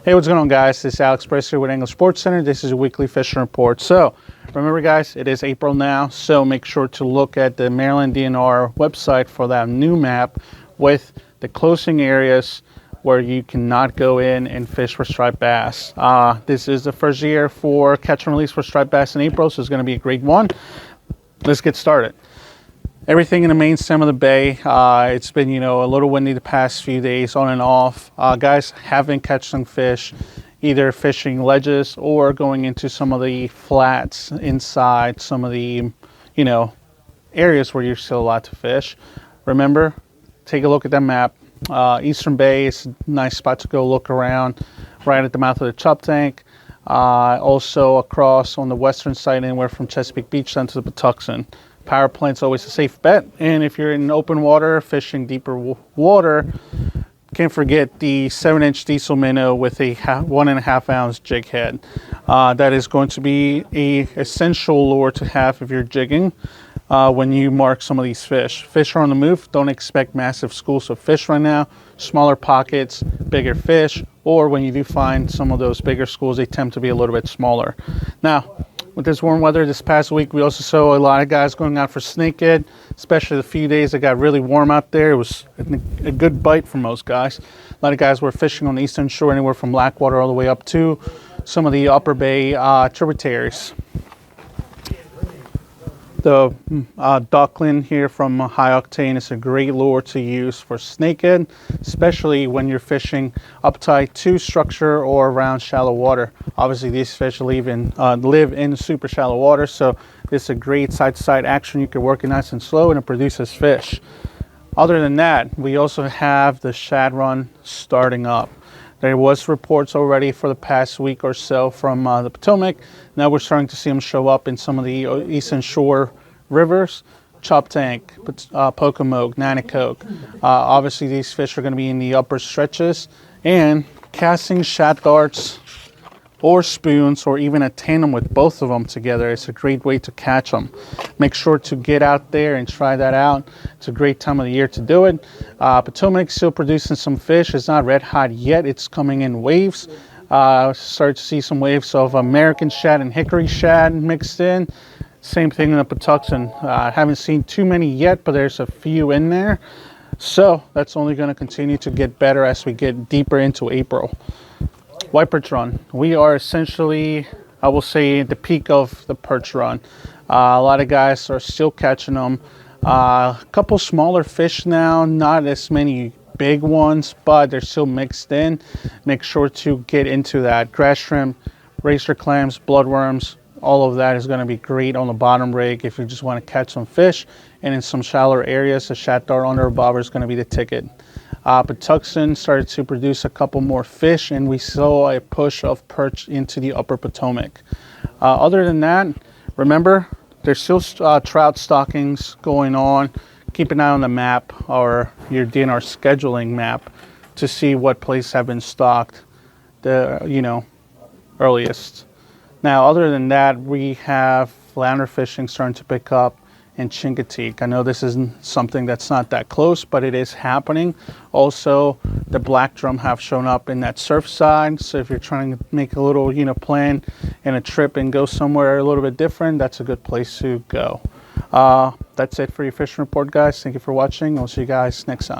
Hey, what's going on, guys? This is Alex Price here with Anglers Sports Center. This is a weekly fishing report. So remember, guys, it is April now, so make sure to look at the Maryland DNR website for that new map with the closing areas where you cannot go in and fish for striped bass. This is the first year for catch and release for striped bass in April, so it's going to be a great one. Let's get started. Everything in the main stem of the bay, it's been, a little windy the past few days, on and off. Guys have been catching fish, either fishing ledges or going into some of the flats inside some of the, areas where you're still allowed to fish. Remember, take a look at that map. Eastern Bay is a nice spot to go look around, right at the mouth of the chop tank. Also across on the western side, anywhere from Chesapeake Beach down to the Patuxent. Power plant's always a safe bet, and if you're in open water, fishing deeper water, can't forget the 7-inch diesel minnow with a 1.5 ounce jig head. That is going to be a essential lure to have if you're jigging when you mark some of these fish. Fish are on the move. Don't expect massive schools of fish right now. Smaller pockets, bigger fish, or when you do find some of those bigger schools, they tend to be a little bit smaller. Now, with this warm weather this past week, we also saw a lot of guys going out for snakehead, especially the few days it got really warm out there. It was a good bite for most guys. A lot of guys were fishing on the eastern shore, anywhere from Blackwater all the way up to some of the upper bay tributaries. The duckling here from High Octane is a great lure to use for snakehead, especially when you're fishing uptight to structure or around shallow water. Obviously, these fish live in super shallow water, so this is a great side-to-side action. You can work it nice and slow, and it produces fish. Other than that, we also have the shad run starting up. There was reports already for the past week or so from the Potomac. Now we're starting to see them show up in some of the eastern shore rivers, Chop Tank, Pocomoke, Nanticoke. Obviously, these fish are going to be in the upper stretches, and casting shad darts or spoons, or even a tandem with both of them together, is a great way to catch them. Make sure to get out there and try that out. It's a great time of the year to do it. Potomac's still producing some fish. It's not red hot yet. It's coming in waves. Start to see some waves of American shad and hickory shad mixed in. Same thing in the Patuxent. Haven't seen too many yet, but there's a few in there. So that's only going to continue to get better as we get deeper into April. White perch run. We are essentially, I will say, at the peak of the perch run. A lot of guys are still catching them. A couple smaller fish now, not as many big ones, but they're still mixed in. Make sure to get into that. Grass shrimp, razor clams, bloodworms, all of that is going to be great on the bottom rig if you just want to catch some fish. And in some shallower areas, a shad dart under a bobber is going to be the ticket. Patuxent started to produce a couple more fish, and we saw a push of perch into the upper Potomac. Other than that, remember, there's still trout stockings going on. Keep an eye on the map, or your DNR scheduling map, to see what places have been stocked the earliest. Now, other than that, we have flounder fishing starting to pick up in Chincoteague. I know this isn't something that's not that close, but it is happening. Also, the black drum have shown up in that surf side. So if you're trying to make a little, plan and a trip and go somewhere a little bit different, that's a good place to go. That's it for your fishing report, guys. Thank you for watching. We'll see you guys next time.